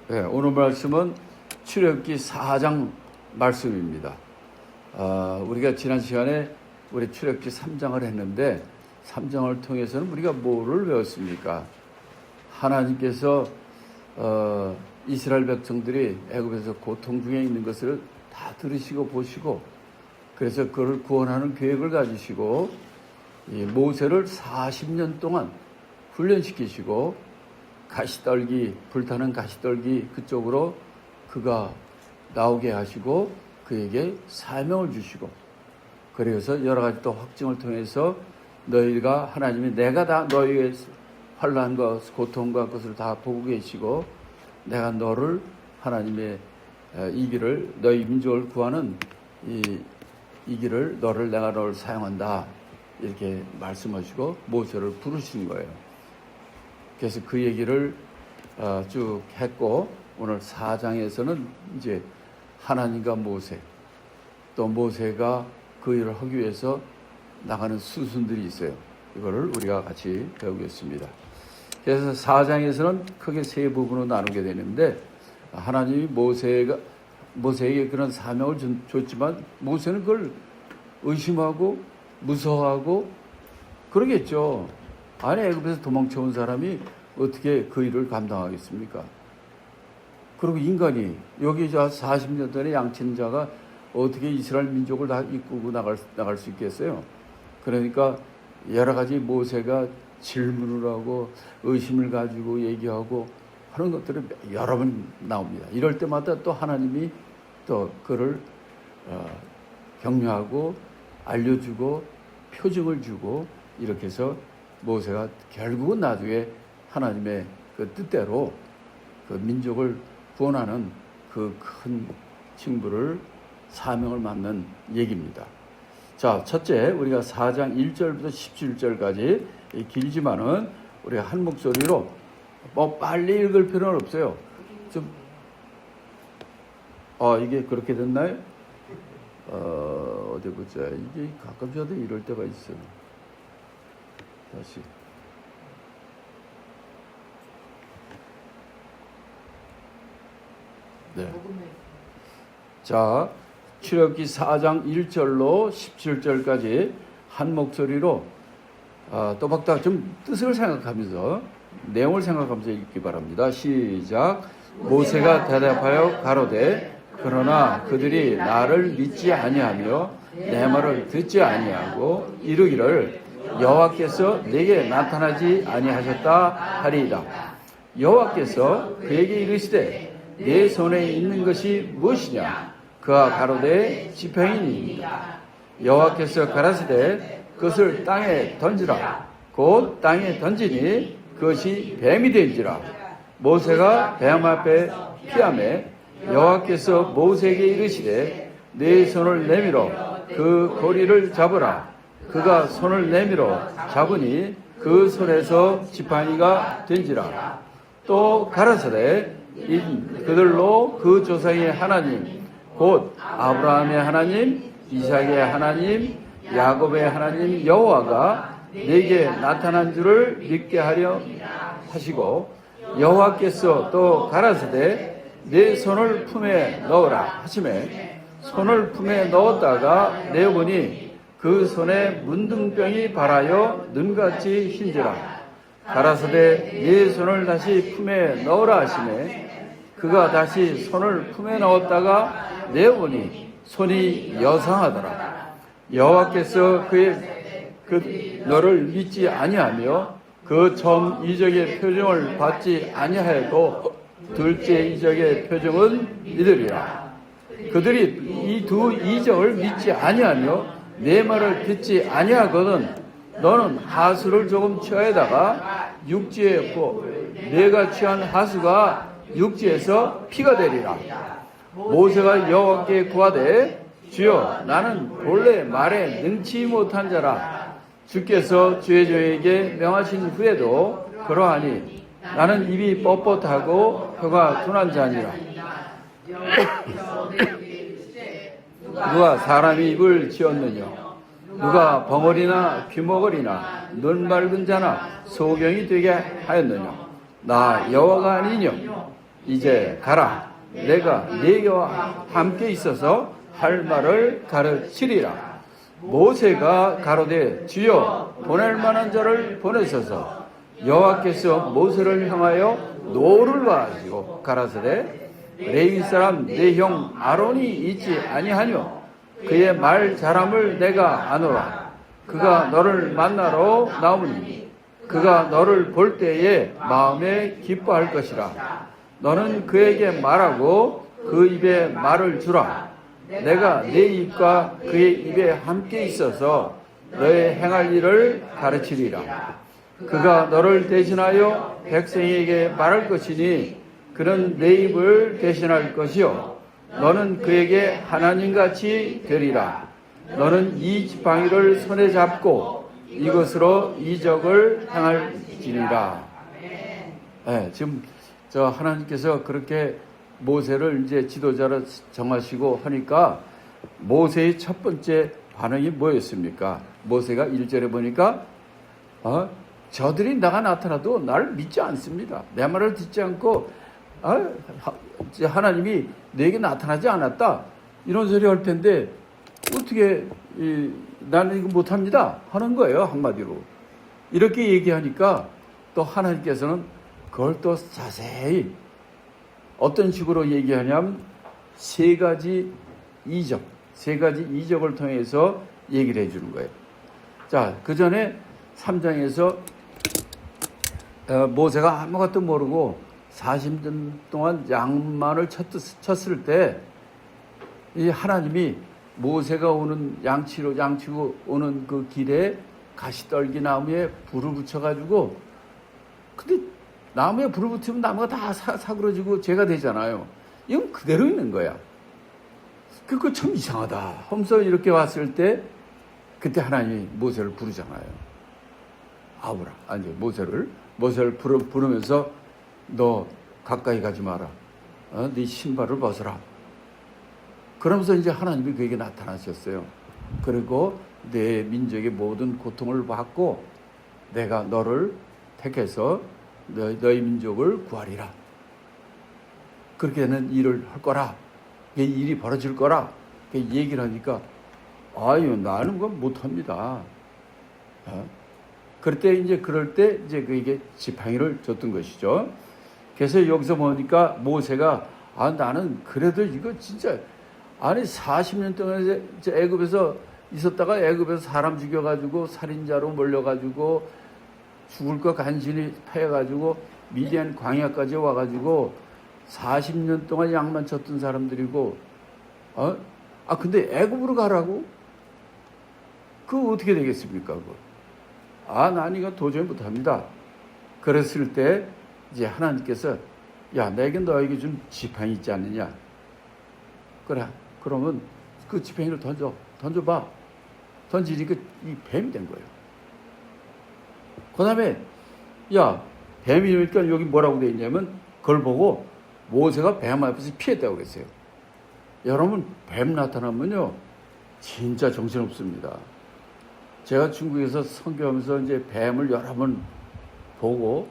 네, 오늘 말씀은 출애굽기 4장 말씀입니다. 우리가 지난 시간에 우리 출애굽기 3장을 했는데 3장을 통해서는 우리가 뭐를 배웠습니까? 하나님께서 이스라엘 백성들이 애굽에서 고통 중에 있는 것을 다 들으시고 보시고 그래서 그를 구원하는 계획을 가지시고 이 모세를 40년 동안 훈련시키시고 가시떨기, 불타는 가시떨기 그쪽으로 그가 나오게 하시고 그에게 사명을 주시고 그래서 여러 가지 또 확증을 통해서 너희가 하나님이 내가 다 너희의 환난과 고통과 그것을 다 보고 계시고 내가 너를 하나님의 이 길을 너희 민족을 구하는 이 길을 내가 너를 사용한다 이렇게 말씀하시고 모세를 부르신 거예요. 그래서 그 얘기를 쭉 했고 오늘 4장에서는 이제 하나님과 모세 또 모세가 그 일을 하기 위해서 나가는 수순들이 있어요. 이거를 우리가 같이 배우겠습니다. 그래서 4장에서는 크게 세 부분으로 나누게 되는데 하나님이 모세에게 그런 사명을 줬지만 모세는 그걸 의심하고 무서워하고 그러겠죠. 아니 애굽에서 도망쳐온 사람이 어떻게 그 일을 감당하겠습니까? 그리고 인간이 여기 40년 전에 양치는 자가 어떻게 이스라엘 민족을 다 이끌고 나갈 수 있겠어요? 그러니까 여러 가지 모세가 질문을 하고 의심을 가지고 얘기하고 하는 것들이 여러 번 나옵니다. 이럴 때마다 또 하나님이 또 그를 격려하고 알려주고 표징을 주고 이렇게 해서 모세가 결국은 나중에 하나님의 그 뜻대로 그 민족을 구원하는 그 큰 징부를 사명을 맡는 얘기입니다. 자, 첫째 우리가 4장 1절부터 17절까지 길지만은 우리가 한 목소리로 빨리 읽을 필요는 없어요. 좀 이게 그렇게 됐나요? 어디 보자. 이게 가끔 저도 이럴 때가 있어요. 다시. 네. 자, 출애굽기 4장 1절로 17절까지 한 목소리로 또박딱 좀 뜻을 생각하면서 내용을 생각하면서 읽기 바랍니다. 시작. 모세가 대답하여 가로되 그러나 그들이 나를 믿지 아니하며 내 말을 듣지 아니하고 이르기를 여호와께서 내게 나타나지 아니하셨다 하리이다. 여호와께서 그에게 이르시되 내 손에 있는 것이 무엇이냐? 그가 가로되 지팡이니이다. 여호와께서 가라사대 그것을 땅에 던지라. 곧 땅에 던지니 그것이 뱀이 된지라. 모세가 뱀 앞에 피하매 여호와께서 모세에게 이르시되 내 손을 내밀어 그 고리를 잡으라. 그가 손을 내밀어 잡으니 그 손에서 지팡이가 된지라. 또 가라사대 그들로 그 조상의 하나님 곧 아브라함의 하나님 이삭의 하나님 야곱의 하나님 여호와가 내게 나타난 줄을 믿게 하려 하시고 여호와께서 또 가라사대 내 손을 품에 넣으라 하시매 손을 품에 넣었다가 내어보니 그 손에 문둥병이 발하여 눈같이 흰지라. 가라사대 네 손을 다시 품에 넣으라 하시매 그가 다시 손을 품에 넣었다가 내어보니 손이 여상하더라. 여호와께서 너를 믿지 아니하며 그 처음 이적의 표정을 받지 아니하여도 둘째 이적의 표정은 믿으리라. 그들이 이 두 이적을 믿지 아니하며 내 말을 듣지 아니하거든 너는 하수를 조금 취하에다가 육지에 붓고 내가 취한 하수가 육지에서 피가 되리라. 모세가 여호와께 구하되 주여 나는 본래 말에 능치 못한 자라. 주께서 주의 종에게 명하신 후에도 그러하니 나는 입이 뻣뻣하고 혀가 둔한 자니라. 누가 사람이 입을 지었느냐? 누가 벙어리나 귀머거리나 눈 밝은 자나 소경이 되게 하였느냐? 나 여호와가 아니뇨? 이제 가라. 내가 네가 함께 있어서 할 말을 가르치리라. 모세가 가로되 주여 보낼 만한 자를 보내소서. 여호와께서 모세를 향하여 노를 가지고 가라사대 레위 사람 내 형 아론이 있지 아니하뇨. 그의 말 잘함을 내가 아노라. 그가 너를 만나러 나오니 그가 너를 볼 때에 마음에 기뻐할 것이라. 너는 그에게 말하고 그 입에 말을 주라. 내가 내 입과 그의 입에 함께 있어서 너의 행할 일을 가르치리라. 그가 너를 대신하여 백성에게 말할 것이니 그는 내 입을 대신할 것이요 너는 그에게 하나님같이 되리라. 너는 이 지팡이를 손에 잡고 이것으로 이적을 행할지니라. 네, 지금 저 하나님께서 그렇게 모세를 이제 지도자로 정하시고 하니까 모세의 첫 번째 반응이 뭐였습니까? 모세가 1절에 보니까 저들이 나가 나타나도 나를 믿지 않습니다. 내 말을 듣지 않고 하나님이 내게 나타나지 않았다 이런 소리 할 텐데 어떻게 나는 이거 못합니다 하는 거예요. 한마디로 이렇게 얘기하니까 또 하나님께서는 그걸 또 자세히 어떤 식으로 얘기하냐면 세 가지 이적을 통해서 얘기를 해주는 거예요. 자, 그 전에 3장에서 모세가 아무것도 모르고 40년 동안 양만을 쳤을 때 이 하나님이 모세가 오는 양치고 오는 그 길에 가시떨기 나무에 불을 붙여가지고 근데 나무에 불을 붙이면 나무가 다 사그러지고 죄가 되잖아요. 이건 그대로 있는 거야. 그거 참 이상하다 하면서 이렇게 왔을 때 그때 하나님이 모세를 부르잖아요. 모세를 부르면서 너 가까이 가지 마라. 네 신발을 벗어라. 그러면서 이제 하나님이 그에게 나타나셨어요. 그리고 내 민족의 모든 고통을 받고 내가 너를 택해서 너희 민족을 구하리라. 그렇게 되는 일을 할 거라. 그 일이 벌어질 거라. 그 얘기를 하니까 나는 그건 못합니다. 그럴 때 이제 그에게 지팡이를 줬던 것이죠. 그래서 여기서 보니까 모세가 나는 그래도 이거 진짜 40년 동안 애굽에서 있었다가 애굽에서 사람 죽여가지고 살인자로 몰려가지고 죽을 거 간신히 패가지고 미디안 광야까지 와가지고 40년 동안 양만 쳤던 사람들이고 근데 애굽으로 가라고? 그거 어떻게 되겠습니까? 그거? 난 이거 도저히 못합니다. 그랬을 때 이제 하나님께서 내게 너에게 준 지팡이 있지 않느냐? 그래. 그러면 그 지팡이를 던져봐. 던지니까 이 뱀이 된 거예요. 그 다음에 뱀이니까 여기 뭐라고 돼 있냐면 그걸 보고 모세가 뱀 앞에서 피했다고 그랬어요. 여러분 뱀 나타나면요 진짜 정신없습니다. 제가 중국에서 선교하면서 이제 뱀을 여러 번 보고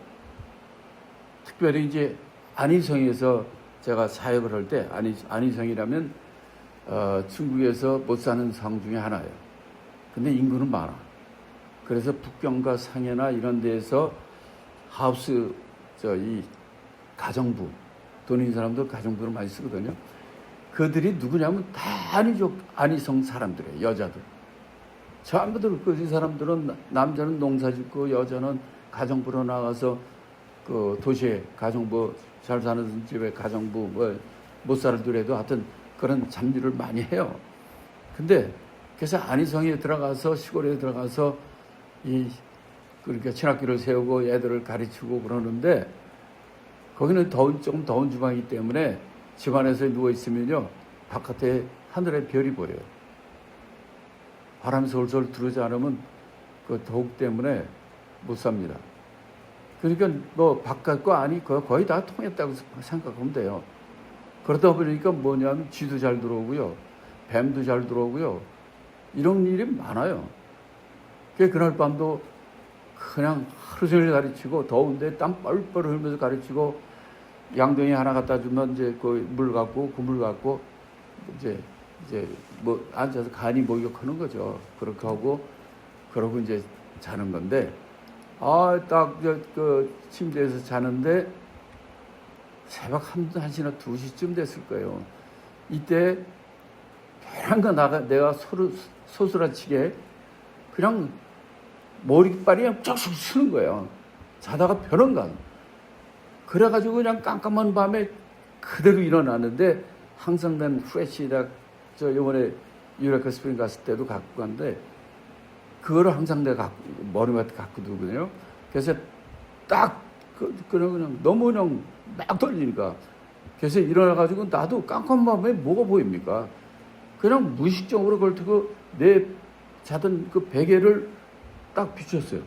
특별히 이제 안희성에서 제가 사역을 할 때 안희성이라면 중국에서 못 사는 성 중에 하나예요. 근데 인구는 많아. 그래서 북경과 상해나 이런 데에서 하우스 이 가정부 돈 있는 사람들 가정부를 많이 쓰거든요. 그들이 누구냐면 다 안희성 사람들이에요. 여자들. 전부들 그 사람들은 남자는 농사짓고 여자는 가정부로 나가서 그 도시에 가정부 잘 사는 집에 가정부 못 살더라도 하여튼 그런 잡일을 많이 해요. 근데 그래서 안희성에 들어가서 시골에 들어가서 그러니까 친학교를 세우고 애들을 가르치고 그러는데 거기는 조금 더운 주방이기 때문에 집안에서 누워 있으면요 바깥에 하늘에 별이 보여요. 바람이 솔솔 들어오지 않으면 그 더욱 때문에 못 삽니다. 그러니까 바깥과 안이 거의 다 통했다고 생각하면 돼요. 그러다 보니까 뭐냐면 쥐도 잘 들어오고요. 뱀도 잘 들어오고요. 이런 일이 많아요. 그날 밤도 그냥 하루 종일 가르치고 더운데 땀 뻘뻘 흘리면서 가르치고 양동이 하나 갖다 주면 이제 그 물 갖고 국물 갖고 이제 뭐 앉아서 간이 목욕하는 거죠. 그렇게 하고 그러고 이제 자는 건데 딱 그 침대에서 자는데 새벽 1시나 2시쯤 됐을 거예요. 이때 베란가 내가 소스라치게 그냥 머리빨이 그냥 쩍쩍 쓰는 거예요. 자다가 변한가. 그래가지고 그냥 깜깜한 밤에 그대로 일어나는데 항상 난 프레시다 저 이번에 유레카 스프링 갔을 때도 갖고 갔는데 그거를 항상 내가 머리맡에 갖고 두거든요. 그래서 딱 그냥 너무 그냥 막 떨리니까 그래서 일어나가지고 나도 깜깜한 밤에 뭐가 보입니까? 그냥 무의식적으로 그걸 두고 내 자던 그 베개를 딱 비췄어요.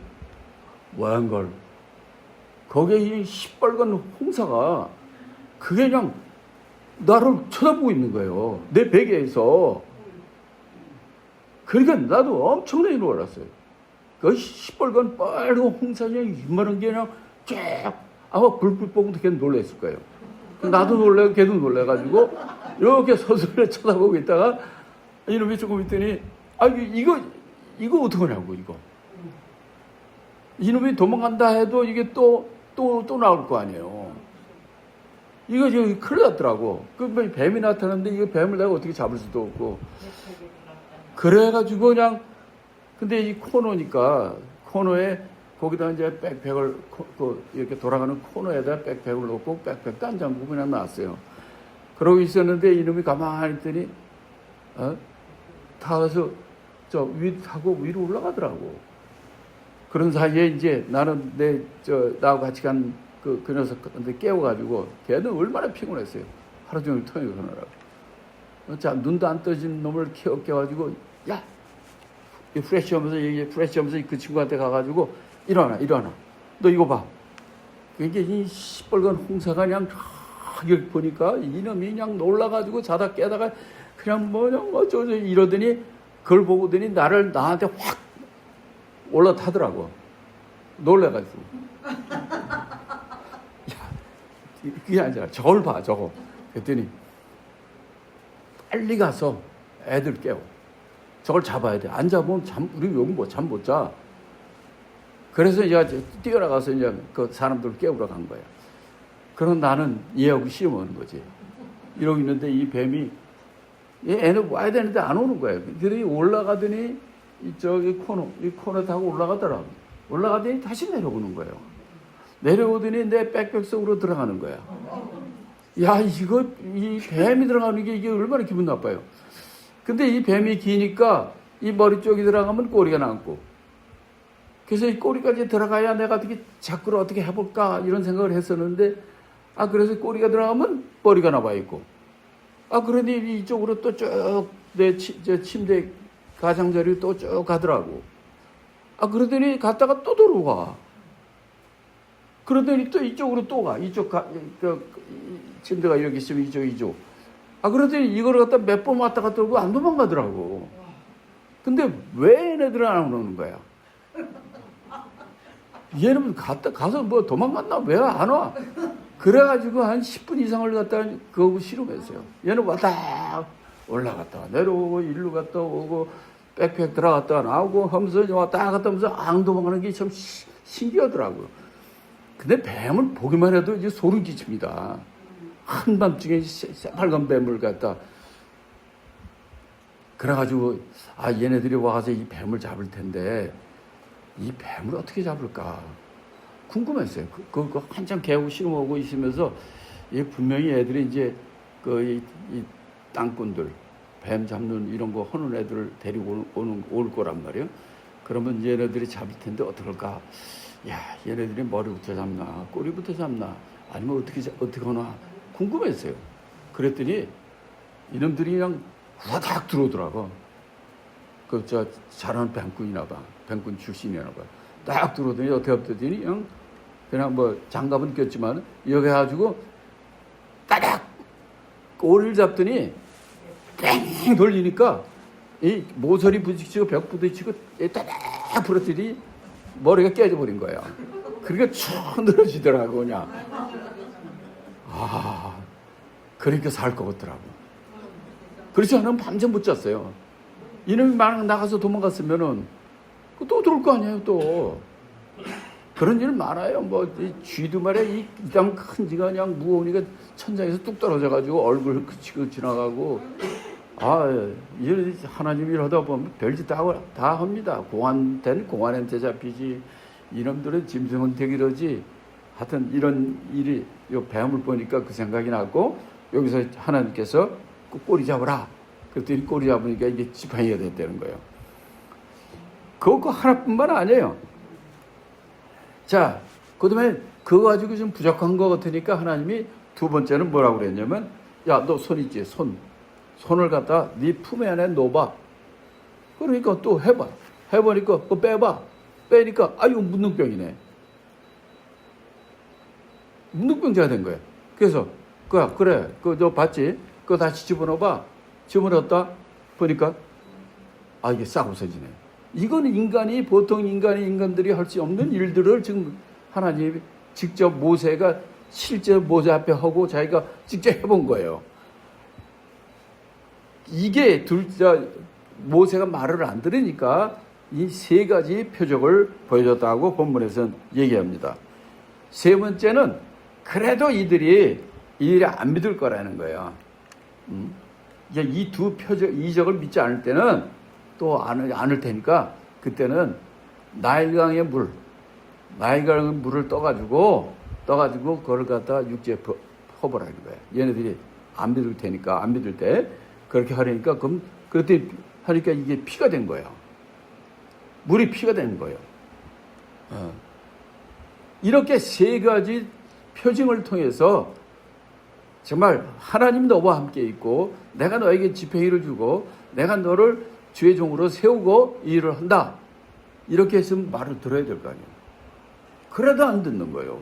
뭐한 걸. 거기에 이 시뻘건 홍사가 그게 그냥 나를 쳐다보고 있는 거예요. 내 베개에서. 그러니까 나도 엄청나게 놀랐어요. 그 시뻘건 빨간 홍사가 이만한 게 그냥 쫙 아마 불빛 보고 되게 놀랐을 거예요. 나도 놀래고 걔도 놀래가지고 이렇게 서서히 쳐다보고 있다가 이놈이 조금 있더니 이거 어떡하냐고 이거. 이놈이 도망간다 해도 이게 또 나올 거 아니에요. 이거 지금 큰일 났더라고. 그 뱀이 나타났는데 이거 뱀을 내가 어떻게 잡을 수도 없고. 그래가지고 그냥 근데 이 코너니까 코너에 거기다 이제 백팩을 이렇게 돌아가는 코너에다 백팩을 놓고 백팩도 안 잠그고 그냥 놨어요. 그러고 있었는데 이놈이 가만히 있더니 타서 타고 위로 올라가더라고. 그런 사이에 이제 나는 나하고 같이 간 그 녀석한테 깨워가지고 걔는 얼마나 피곤했어요. 하루 종일 통역을 하느라고. 자, 눈도 안 떠진 놈을 깨워가지고 야! 프레시 하면서 그 친구한테 가가지고 일어나. 너 이거 봐. 그게 이 시뻘건 홍사가 그냥 이걸 보니까 이놈이 그냥 놀라가지고 자다 깨다가 그냥 어쩌고 이러더니 그걸 보고더니 나한테 확 올라타더라고. 놀래가지고. 야, 그게 아니라 저걸 봐, 저거. 그랬더니 빨리 가서 애들 깨워. 저걸 잡아야 돼. 안 잡으면 우리 여기 잠 못 자. 그래서 이제 뛰어나가서 이제 그 사람들을 깨우러 간 거야. 그럼 나는 얘하고 씨름하는 거지. 이러고 있는데 이 뱀이 애는 와야 되는데 안 오는 거예요. 그들이 올라가더니 이 코너 타고 올라가더라고. 올라가더니 다시 내려오는 거예요. 내려오더니 내 백팩 속으로 들어가는 거야. 야, 이 뱀이 들어가는 게 이게 얼마나 기분 나빠요. 근데 이 뱀이 기니까 이 머리 쪽이 들어가면 꼬리가 남고. 그래서 이 꼬리까지 들어가야 내가 자꾸를 어떻게 해볼까 이런 생각을 했었는데 그래서 꼬리가 들어가면 머리가 나와 있고. 그러니 이쪽으로 또 쭉 내 침대 가장자리로 또 쭉 가더라고. 그러더니 갔다가 또 돌아와. 그러더니 또 이쪽으로 또 가. 침대가 이렇게 있으면 이쪽. 그러더니 이걸 갖다 몇 번 왔다 갔다 하고 안 도망가더라고. 근데 왜 얘네들은 안 오는 거야? 얘는 가서 뭐 도망갔나? 왜 안 와? 그래가지고 한 10분 이상을 갖다 그거 씨름했어요. 얘는 왔다 올라갔다가 내려오고 일로 갔다 오고 백팩 들어갔다가 나오고 하면서 왔다 갔다 하면서 안 도망가는 게 참 신기하더라고요. 근데 뱀을 보기만 해도 이제 소름 끼칩니다. 한밤중에 새빨간 뱀을 갖다. 그래가지고 얘네들이 와서 이 뱀을 잡을 텐데 이 뱀을 어떻게 잡을까 궁금했어요. 그거 한참 개고 씨름하고 있으면서 분명히 애들이 이제 이 땅꾼들 뱀 잡는 이런 거 하는 애들을 데리고 올 거란 말이에요. 그러면 얘네들이 잡을 텐데 어떡할까? 야, 얘네들이 머리부터 잡나 꼬리부터 잡나 아니면 어떻게 하나 궁금했어요. 그랬더니 이놈들이 그냥 후다닥 들어오더라고. 잘하는 뱀꾼이나 봐. 뱀꾼 출신이나 봐. 딱 들어오더니 어떻게 했더니 그냥 뭐 장갑은 꼈지만 여기 해가지고 따닥 꼬리를 잡더니 뺑 돌리니까 이 모서리 부딪히고 벽 부딪히고 따닥 부러뜨리 머리가 깨져버린 거야. 그러니까 쭉 늘어지더라고 그냥. 아, 그러니까 살 것 같더라고. 그렇지 않으면 밤새 못 잤어요. 이놈이 막 나가서 도망갔으면은 또 들어올 거 아니에요, 또. 그런 일 많아요. 뭐, 이 쥐도 말이야, 이땅 큰 쥐가 그냥 무거우니까 천장에서 뚝 떨어져가지고 얼굴 그치고 지나가고. 일, 하나님 일 하다 보면 별짓 다 합니다. 공안한테 잡히지. 이놈들은 짐승한테 이러지. 하여튼 이런 일이, 요 뱀을 보니까 그 생각이 났고, 여기서 하나님께서 그 꼬리 잡으라. 그랬더니 꼬리 잡으니까 이게 지팡이가 됐다는 거예요. 그거 하나뿐만 아니에요. 자, 그 다음에 그거 가지고 좀 부족한 것 같으니까 하나님이 두 번째는 뭐라고 그랬냐면, 야, 너 손 있지? 손을 갖다 네 품에 안에 넣어봐. 그러니까 또 해봐. 해보니까 그거 빼봐. 빼니까 이거 문둥병이네. 문둥병자가 된 거야. 그래서 그래 너 봤지? 그거 다시 집어넣어봐. 집어넣었다 보니까 이게 싹 없어지네. 이건 보통 인간들이 할 수 없는 일들을 지금 하나님이 직접 모세가 실제 모세 앞에 하고 자기가 직접 해본 거예요. 이게 모세가 말을 안 들으니까 이 세 가지 표적을 보여줬다고 본문에서는 얘기합니다. 세 번째는 그래도 이들이 안 믿을 거라는 거예요. 이제 이 두 이적을 믿지 않을 때는 또 않을 테니까 그때는 나일강의 물을 떠가지고 그걸 갖다 육지에 퍼버라는 거예요. 얘네들이 안 믿을 테니까 안 믿을 때 그렇게 하려니까 그때 하니까 이게 피가 된 거예요. 물이 피가 된 거예요. 이렇게 세 가지 표징을 통해서 정말 하나님 너와 함께 있고 내가 너에게 지팡이를 주고 내가 너를 주의 종으로 세우고 이 일을 한다. 이렇게 했으면 말을 들어야 될 거 아니에요. 그래도 안 듣는 거예요.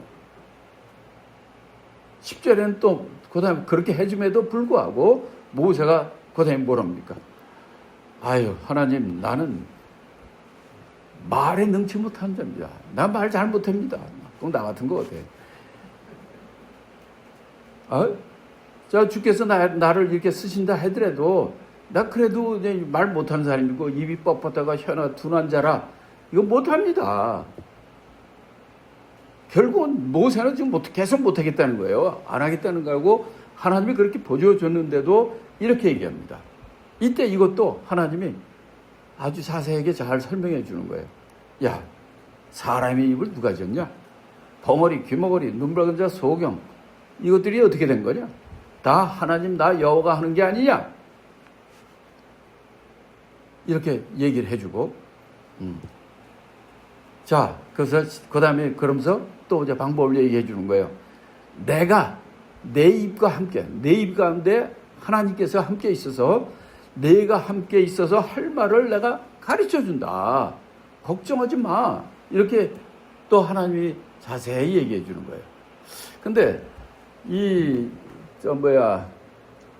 10절에는 또 그다음에 그렇게 해줌에도 불구하고 모세가 그다음에 뭐랍니까? 하나님 나는 말에 능치 못한 자입니다. 나 말 잘 못합니다. 그럼 나 같은 거 같아. 자, 주께서 나를 이렇게 쓰신다 하더라도 나 그래도 말 못하는 사람이고 입이 뻣뻣하고 혀나 둔한 자라 이거 못합니다. 결국은 모세는 지금 계속 못하겠다는 거예요. 안 하겠다는 거고 하나님이 그렇게 보여줬는데도 이렇게 얘기합니다. 이때 이것도 하나님이 아주 자세하게 잘 설명해 주는 거예요. 야, 사람의 입을 누가 졌냐? 벙어리, 귀머거리, 눈붉은 자, 소경 이것들이 어떻게 된 거냐? 다 하나님 나 여호와가 하는 게 아니냐? 이렇게 얘기를 해주고 자, 그래서 그 다음에 그러면서 또 이제 방법을 얘기해 주는 거예요. 내가 내 입 가운데 하나님께서 함께 있어서 내가 함께 있어서 할 말을 내가 가르쳐 준다. 걱정하지 마. 이렇게 또 하나님이 자세히 얘기해 주는 거예요. 근데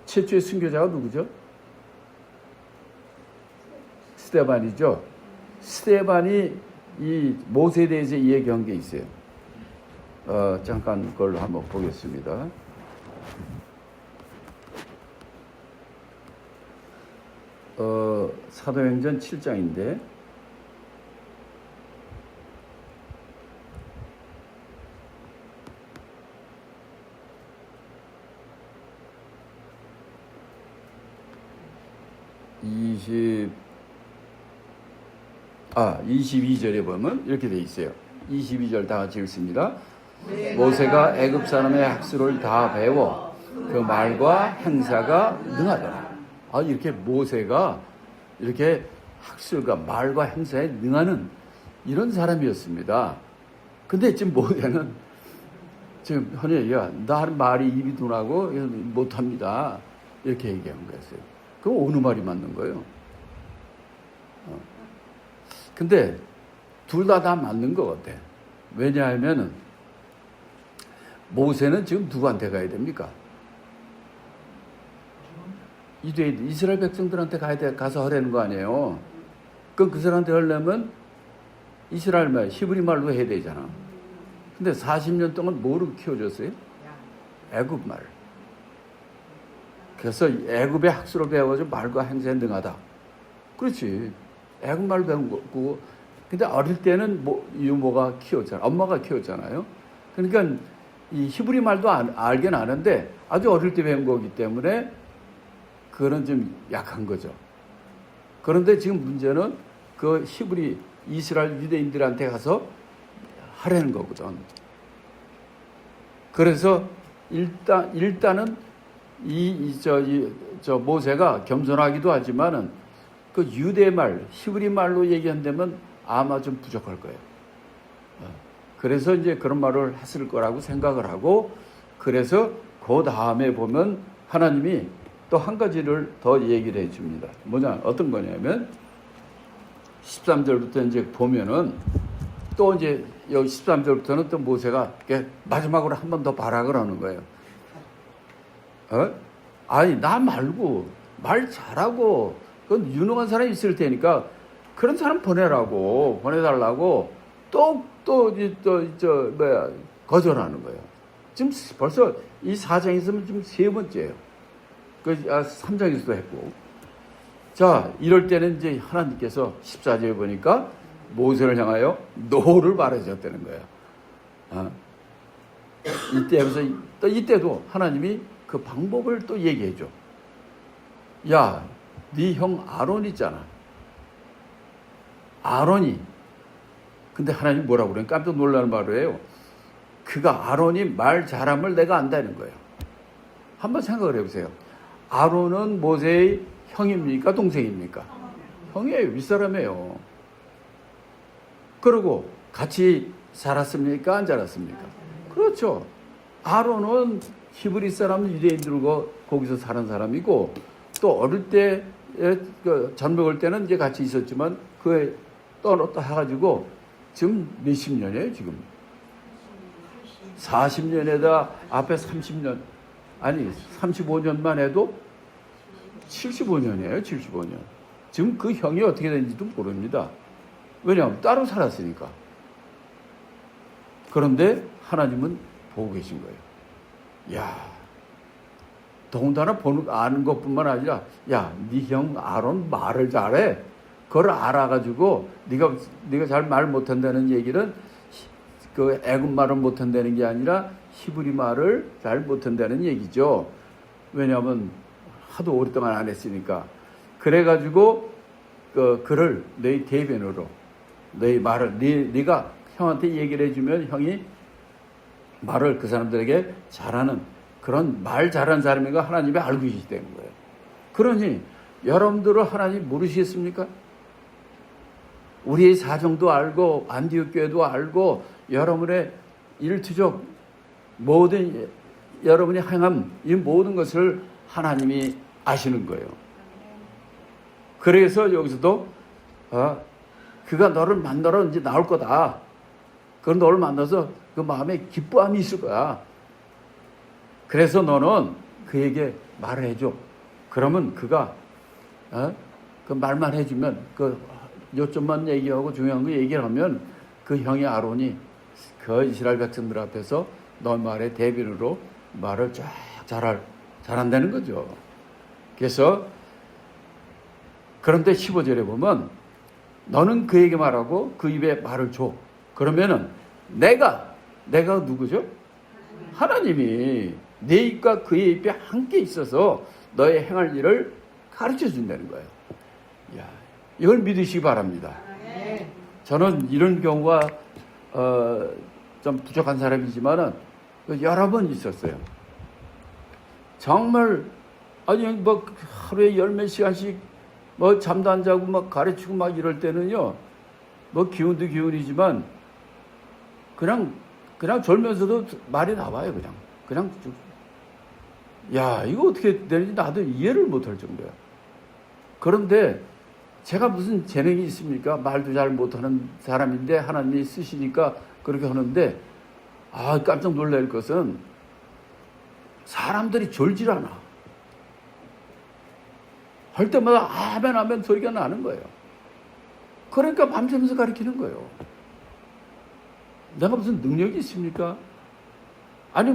최초의 순교자가 누구죠? 스데반이죠. 스데반이 이 모세에 대해서 얘기한 게 있어요. 잠깐 그걸 한번 보겠습니다. 사도행전 7장인데 이 22절에 보면 이렇게 돼 있어요. 22절 다 같이 읽습니다. 모세가 애굽 사람의 학술을 다 배워 그 말과 행사가 능하더라. 이렇게 모세가 이렇게 학술과 말과 행사에 능하는 이런 사람이었습니다. 근데 지금 모세는 지금 헌혜야, 나 말이 입이 둔하고 못합니다. 이렇게 얘기한 거였어요. 그럼 어느 말이 맞는 거예요? 근데 둘 다 맞는 것 같아. 왜냐하면은 모세는 지금 누구한테 가야 됩니까? 이스라엘 백성들한테 가서 하라는 거 아니에요. 그럼 그 사람한테 하려면 이스라엘 말, 히브리 말로 해야 되잖아. 근데 40년 동안 뭐를 키워줬어요? 애굽 말. 그래서 애굽의 학수를 배워가지고 말과 행세에 능하다. 그렇지. 애굽 말 배운 거고. 근데 어릴 때는 유모가 키웠잖아. 엄마가 키웠잖아요. 그러니까 이 히브리 말도 알긴 아는데 아주 어릴 때 배운 거기 때문에 그거는 좀 약한 거죠. 그런데 지금 문제는 그 히브리 이스라엘 유대인들한테 가서 하라는 거거든. 그래서 일단은 저 모세가 겸손하기도 하지만은 그 유대 말, 히브리 말로 얘기한다면 아마 좀 부족할 거예요. 그래서 이제 그런 말을 했을 거라고 생각을 하고, 그래서 그 다음에 보면 하나님이 또 한 가지를 더 얘기를 해 줍니다. 뭐냐, 어떤 거냐면 13절부터 이제 보면은 또 이제 여기 13절부터는 또 모세가 마지막으로 한 번 더 봐라 그러는 거예요. 아니, 나 말고 말 잘하고 그건 유능한 사람이 있을 테니까 그런 사람 보내달라고 거절하는 거예요. 지금 벌써 이 4장에서는 지금 세 번째예요. 3장에서도 했고. 자, 이럴 때는 이제 하나님께서 14절에 보니까 모세를 향하여 노를 말해줬다는 거예요. 이때도 하나님이 그 방법을 또 얘기해줘. 야, 네 형 아론 있잖아. 아론이. 근데 하나님 뭐라고 그래요? 깜짝 놀라는 말이에요. 아론이 말 잘함을 내가 안다는 거예요. 한번 생각을 해보세요. 아론은 모세의 형입니까? 동생입니까? 형이에요. 윗사람이에요. 그리고 같이 살았습니까? 안 살았습니까? 그렇죠. 아론은 히브리 사람 유대인들과 거기서 사는 사람이고, 또 어릴 때 젖 먹을 때는 이제 같이 있었지만 그에 떠났다 해가지고 지금 몇십 년이에요, 지금? 40년에다 앞에 30년, 아니 35년만 해도 75년이에요, 75년. 지금 그 형이 어떻게 되는지도 모릅니다. 왜냐하면 따로 살았으니까. 그런데 하나님은 보고 계신 거예요. 야, 더군다나 아는 것뿐만 아니라, 야, 네 형 아론 말을 잘해. 그걸 알아가지고 네가 잘 말 못한다는 얘기는 그 애굽 말을 못한다는 게 아니라 히브리 말을 잘 못한다는 얘기죠. 왜냐하면 하도 오랫동안 안 했으니까. 그래가지고 그를 너희 대변으로 너희 말을 네가 형한테 얘기를 해주면 형이 말을 그 사람들에게 잘하는 그런 말 잘하는 사람인가 하나님이 알고 계시다는 거예요. 그러니 여러분들은 하나님 모르시겠습니까? 우리의 사정도 알고 안디옥 교회도 알고 여러분의 일투족 모든 여러분이 행함 이 모든 것을 하나님이 아시는 거예요. 그래서 여기서도 그가 너를 만나러 이제 나올 거다. 그건 너를 만나서 그 마음에 기뻐함이 있을 거야. 그래서 너는 그에게 말을 해줘. 그러면 그가 그 말만 해주면 요점만 얘기하고 중요한 거 얘기를 하면 그 형이 아론이 그 이스라엘 백성들 앞에서 너 말의 대변으로 말을 쫙 잘한다는 거죠. 그래서 그런데 15절에 보면 너는 그에게 말하고 그 입에 말을 줘. 그러면은 내가 누구죠? 하나님이 내 입과 그의 입에 함께 있어서 너의 행할 일을 가르쳐 준다는 거예요. 이야, 이걸 믿으시기 바랍니다. 저는 이런 경우가 좀 부족한 사람이지만은 여러 번 있었어요. 정말 아니 하루에 10몇 시간씩 잠도 안 자고 가르치고 이럴 때는요, 기운도 기운이지만 그냥 졸면서도 말이 나와요. 그냥 야, 이거 어떻게 되는지 나도 이해를 못할 정도야. 그런데 제가 무슨 재능이 있습니까? 말도 잘 못하는 사람인데 하나님이 쓰시니까 그렇게 하는데, 깜짝 놀랄 것은 사람들이 졸질 않아. 할 때마다 아멘 소리가 나는 거예요. 그러니까 밤새면서 가르치는 거예요. 내가 무슨 능력이 있습니까? 아니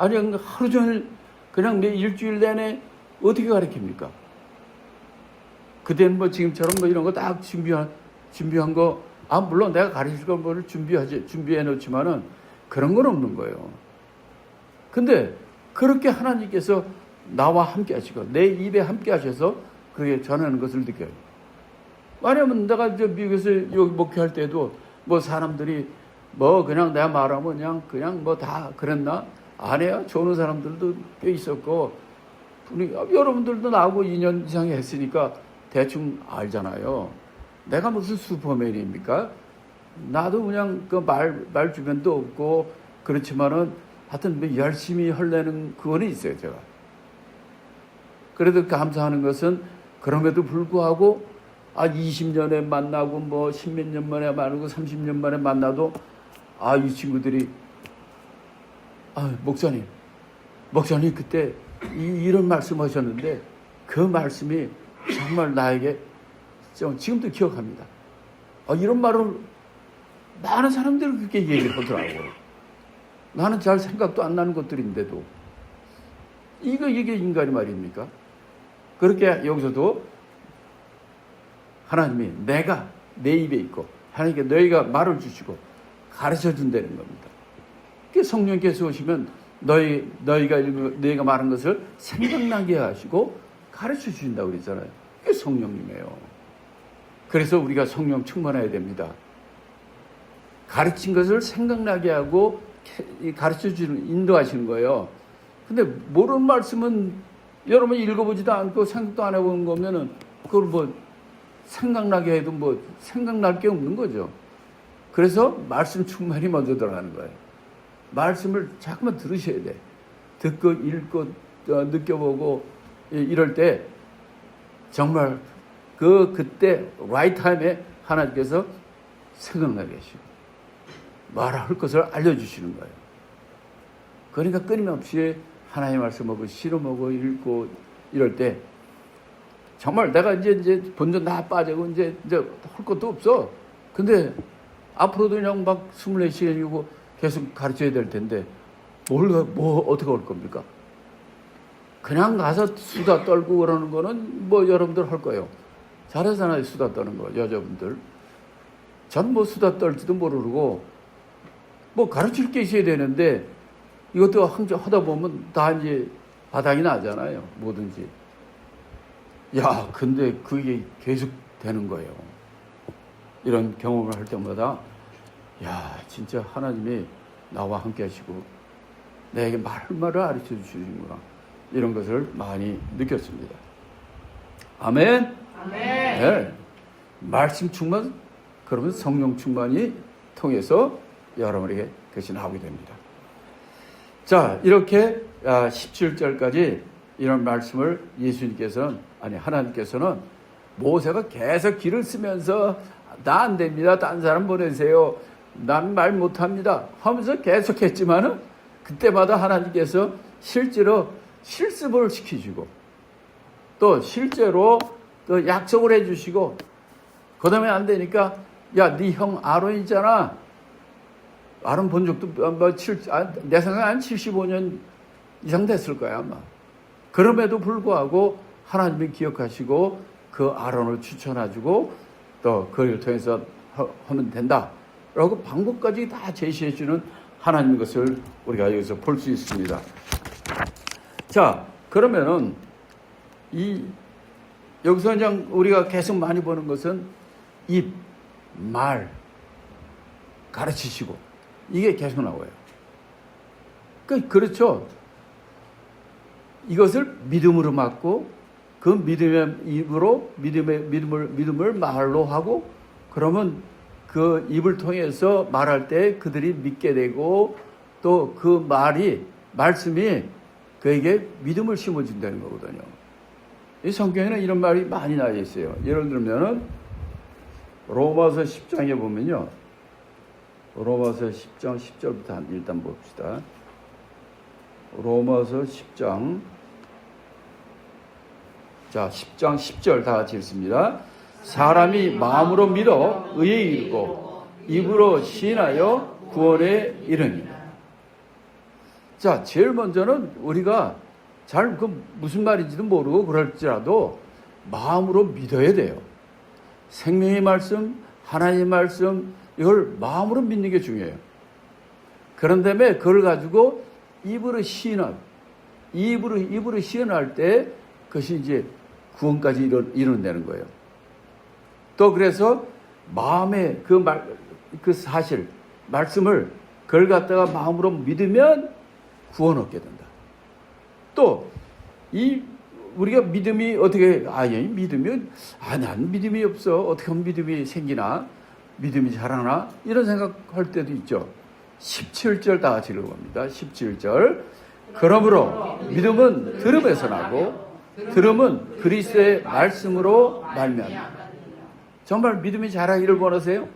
아니 하루 종일 그냥 내 일주일 내내 어떻게 가르칩니까? 그때는 뭐 지금처럼 뭐 이런 거 딱 준비한 거, 물론 내가 가르칠 거를 준비해 놓지만은 그런 건 없는 거예요. 근데 그렇게 하나님께서 나와 함께 하시고 내 입에 함께 하셔서 그렇게 전하는 것을 느껴요. 왜냐면 내가 미국에서 여기 목회할 때도 뭐 사람들이 뭐 그냥 내가 말하면 그냥 뭐 다 그랬나? 아니야. 좋은 사람들도 꽤 있었고, 여러분들도 나하고 2년 이상 했으니까 대충 알잖아요. 내가 무슨 슈퍼맨입니까? 나도 그냥 그 말 주변도 없고, 그렇지만은 하여튼 뭐 열심히 하려는 그거는 있어요, 제가. 그래도 감사하는 것은 그럼에도 불구하고 20년에 만나고 뭐 10몇 년 만에 만나고 30년 만에 만나도 이 친구들이 목사님 그때 이런 말씀하셨는데 그 말씀이 정말 나에게 지금도 기억합니다. 이런 말을 많은 사람들이 그렇게 얘기를 하더라고요. 나는 잘 생각도 안 나는 것들인데도 이게 인간의 말입니까? 그렇게 여기서도 하나님이 내가 내 입에 있고 하나님께 너희가 말을 주시고 가르쳐 준다는 겁니다. 성령께서 오시면 너희가 말한 것을 생각나게 하시고 가르쳐 주신다고 그랬잖아요. 그게 성령님이에요. 그래서 우리가 성령 충만해야 됩니다. 가르친 것을 생각나게 하고 가르쳐 주는, 인도하시는 거예요. 근데 모르는 말씀은 여러분 읽어보지도 않고 생각도 안 해본 거면은 그걸 뭐 생각나게 해도 뭐 생각날 게 없는 거죠. 그래서 말씀 충만이 먼저 들어가는 거예요. 말씀을 자꾸만 들으셔야 돼. 듣고 읽고 느껴보고 이럴 때 정말 그때 right time에 하나님께서 생각나게 하시고 말할 것을 알려주시는 거예요. 그러니까 끊임없이 하나님의 말씀하고 실험하고 읽고 이럴 때 정말 내가 이제 본전 다 빠지고 이제 할 것도 없어. 근데 앞으로도 그냥 막 24시간이고 계속 가르쳐야 될 텐데 어떻게 할 겁니까? 그냥 가서 수다 떨고 그러는 거는 뭐 여러분들 할 거예요. 잘하잖아요, 수다 떠는 거, 여자분들. 전 뭐 수다 떨지도 모르고 뭐 가르칠 게 있어야 되는데 이것도 하다 보면 다 이제 바닥이 나잖아요, 뭐든지. 근데 그게 계속 되는 거예요. 이런 경험을 할 때마다 진짜 하나님이 나와 함께 하시고 내게 말을 가르쳐 주시는구나, 이런 것을 많이 느꼈습니다. 아멘. 네. 말씀 충만, 그러면 성령 충만이 통해서 여러분에게 그것이 나오게 됩니다. 자, 이렇게 17절까지 이런 말씀을 하나님께서는 모세가 계속 길을 쓰면서 나 안 됩니다, 딴 사람 보내세요, 난 말 못합니다 하면서 계속 했지만은 그때마다 하나님께서 실제로 실습을 시키시고 또 실제로 또 약속을 해주시고, 그 다음에 안 되니까 네 형 아론 있잖아, 아론 본 적도 내 생각에 한 75년 이상 됐을 거야 아마. 그럼에도 불구하고 하나님이 기억하시고 그 아론을 추천해주고 또 그를 통해서 하면 된다라고 방법까지 다 제시해주는 하나님의 것을 우리가 여기서 볼 수 있습니다. 자, 그러면은 여기서 그냥 우리가 계속 많이 보는 것은 입, 말, 가르치시고 이게 계속 나와요. 그렇죠. 이것을 믿음으로 맞고 그 믿음의 입으로 믿음을 말로 하고, 그러면 그 입을 통해서 말할 때 그들이 믿게 되고 또 그 말씀이 그에게 믿음을 심어준다는 거거든요. 이 성경에는 이런 말이 많이 나와 있어요. 예를 들면은 로마서 10장에 보면요. 로마서 10장 10절부터 일단 봅시다. 로마서 10장. 자, 10장 10절 다 같이 읽습니다. 사람이 마음으로 믿어 의에 이르고 입으로 시인하여 구원에 이르니. 자, 제일 먼저는 우리가 잘 그 무슨 말인지도 모르고 그럴지라도 마음으로 믿어야 돼요. 생명의 말씀, 하나님의 말씀, 이걸 마음으로 믿는 게 중요해요. 그런 다음에 그걸 가지고 입으로 시인할 때 그것이 이제 구원까지 이룬다는 거예요. 또 그래서 마음의 그 사실, 말씀을 그걸 갖다가 마음으로 믿으면 구원 얻게 된다. 또 우리가 믿음이 어떻게 믿으면 난 믿음이 없어, 어떻게 하면 믿음이 생기나, 믿음이 자라나, 이런 생각할 때도 있죠. 17절 다 같이 읽어봅니다. 17절. 그러므로 믿음은 들음에서 나고 들음은 그리스도의 말씀으로 말미암아. 정말 믿음이 자라기를 원하세요?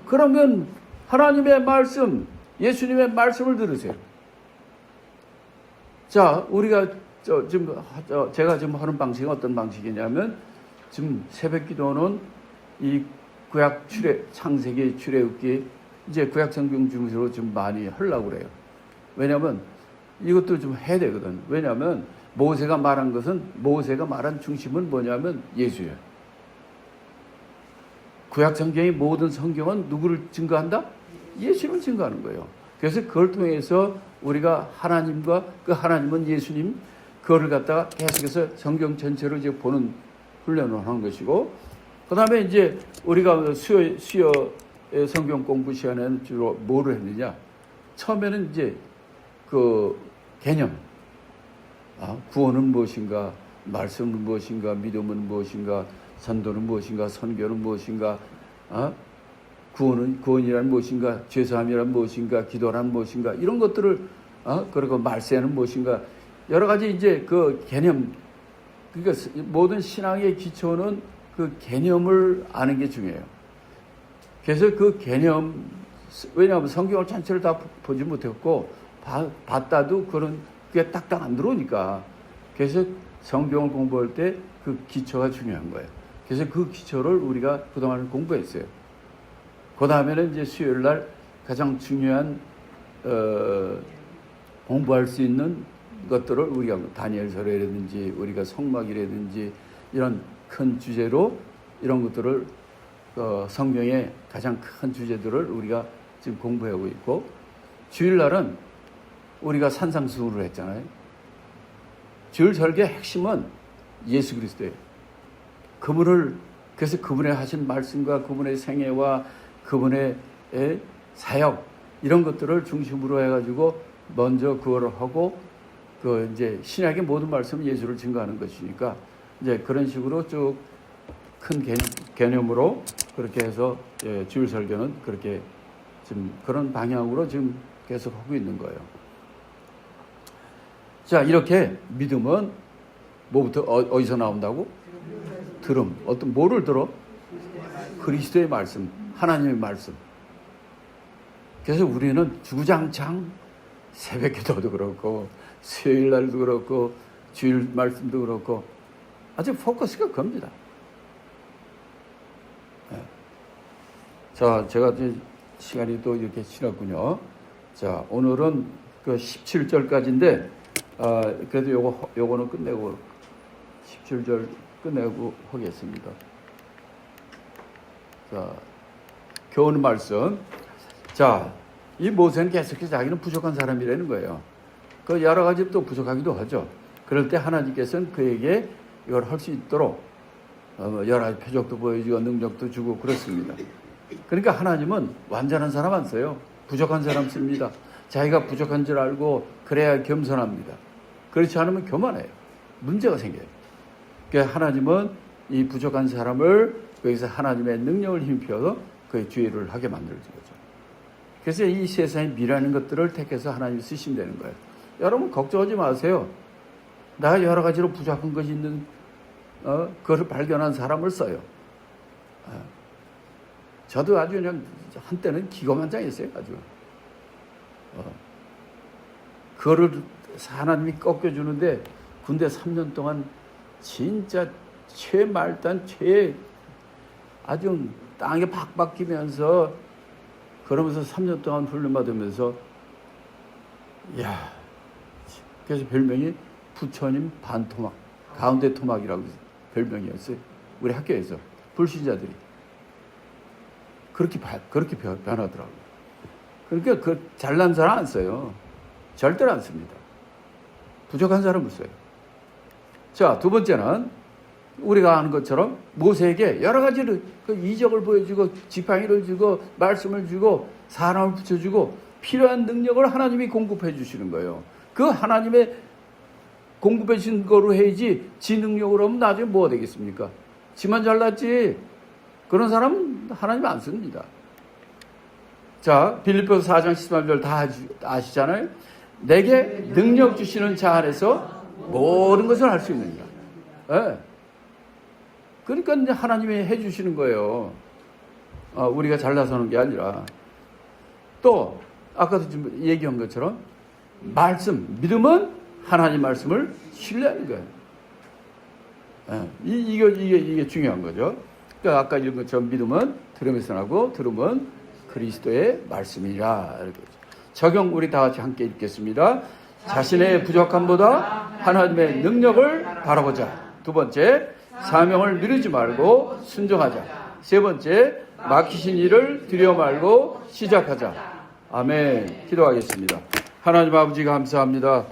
그러면 하나님의 말씀, 예수님의 말씀을 들으세요. 자, 우리가 제가 지금 하는 방식은 어떤 방식이냐면, 지금 새벽 기도는 이 구약 창세기, 출애굽기, 이제 구약 성경 중심으로 좀 많이 하려고 그래요. 왜냐하면 이것도 좀 해야 되거든. 왜냐하면 모세가 말한 중심은 뭐냐면 예수예요. 구약 성경의 모든 성경은 누구를 증거한다? 예수를 증거하는 거예요. 그래서 그걸 통해서 우리가 하나님과 그 하나님은 예수님, 그거를 갖다가 계속해서 성경 전체를 이제 보는 훈련을 하는 것이고, 그 다음에 이제 우리가 수요 성경 공부 시간에는 주로 뭐를 했느냐? 처음에는 이제 그 개념, 구원은 무엇인가, 말씀은 무엇인가, 믿음은 무엇인가, 전도는 무엇인가, 선교는 무엇인가, 구원이란 무엇인가, 죄사함이란 무엇인가, 기도란 무엇인가, 이런 것들을, 그리고 말세는 무엇인가, 여러 가지 이제 그 개념, 그러니까 모든 신앙의 기초는 그 개념을 아는 게 중요해요. 그래서 그 개념, 왜냐하면 성경을 전체를 다 보지 못했고, 봤다도 그게 딱딱 안 들어오니까. 그래서 성경을 공부할 때 그 기초가 중요한 거예요. 그래서 그 기초를 우리가 그동안 공부했어요. 그 다음에는 이제 수요일 날 가장 중요한, 공부할 수 있는 것들을 우리가 다니엘서라든지 우리가 성막이라든지 이런 큰 주제로 이런 것들을 성경의 가장 큰 주제들을 우리가 지금 공부하고 있고, 주일날은 우리가 산상수훈을 했잖아요. 주일 설교의 핵심은 예수 그리스도예요. 그래서 그분의 하신 말씀과 그분의 생애와 그분의 사역, 이런 것들을 중심으로 해가지고 먼저 그거를 하고, 이제 신약의 모든 말씀은 예수를 증거하는 것이니까, 이제 그런 식으로 쭉 큰 개념으로 그렇게 해서 주일 설교는 그렇게 지금 그런 방향으로 지금 계속 하고 있는 거예요. 자, 이렇게 믿음은 뭐부터 어디서 나온다고? 들음. 뭐를 들어? 그리스도의 말씀, 하나님의 말씀. 그래서 우리는 주구장창 새벽 기도도 그렇고 수요일 날도 그렇고 주일 말씀도 그렇고 아주 포커스가 겁니다. 네. 자, 제가 이제 시간이 또 이렇게 지났군요. 자, 오늘은 그 17절까지인데, 그래도 요거는 끝내고 17절 끝내고 하겠습니다. 자, 교훈 말씀. 자, 이 모세는 계속해서 자기는 부족한 사람이라는 거예요. 그 여러 가지 또 부족하기도 하죠. 그럴 때 하나님께서는 그에게 이걸 할 수 있도록 여러 가지 표적도 보여주고 능력도 주고 그렇습니다. 그러니까 하나님은 완전한 사람 안 써요. 부족한 사람 씁니다. 자기가 부족한 줄 알고 그래야 겸손합니다. 그렇지 않으면 교만해요. 문제가 생겨요. 그러니까 하나님은 이 부족한 사람을 거기서 하나님의 능력을 힘입혀서 그의 주의를 하게 만들어준 거죠. 그래서 이 세상에 미라는 것들을 택해서 하나님이 쓰시면 되는 거예요. 여러분 걱정하지 마세요. 내가 여러 가지로 부족한 것이 있는 그걸 발견한 사람을 써요. 저도 아주 그냥 한때는 기고만장했어요. 아주. 그거를 하나님이 꺾여주는데 군대 3년 동안 진짜 최말단 아주 땅에 박박히면서 그러면서 3년 동안 훈련받으면서 이야, 그래서 별명이 부처님 반토막, 가운데 토막이라고 별명이었어요. 우리 학교에서 불신자들이 그렇게 변하더라고요. 그러니까 그 잘난 사람 안 써요. 절대로 안 씁니다. 부족한 사람을 써요. 자, 두 번째는 우리가 아는 것처럼 모세에게 여러 가지를 그 이적을 보여주고 지팡이를 주고 말씀을 주고 사람을 붙여주고 필요한 능력을 하나님이 공급해 주시는 거예요. 그 하나님의 공급해 주신 거로 해야지 지 능력으로 하면 나중에 뭐가 되겠습니까? 지만 잘났지. 그런 사람은 하나님 안 씁니다. 자, 빌립보서 4장 13절 다 아시잖아요. 내게 능력 주시는 자 안에서 모든 것을 할 수 있느니라. 네. 그러니까 이제 하나님이 해주시는 거예요. 우리가 잘나서 하는 게 아니라. 또 아까도 좀 얘기한 것처럼 말씀, 믿음은 하나님 말씀을 신뢰하는 거예요. 네. 이게 중요한 거죠. 그러니까 아까 읽은 것처럼 믿음은 들음에서 나고 들음은 그리스도의 말씀이라. 이렇게 적용 우리 다 같이 함께 읽겠습니다. 자신의 부족함보다 하나님의 능력을 바라보자. 두 번째, 사명을 미루지 말고 순종하자. 세 번째, 맡기신 일을 두려워 말고 시작하자. 아멘. 기도하겠습니다. 하나님 아버지 감사합니다.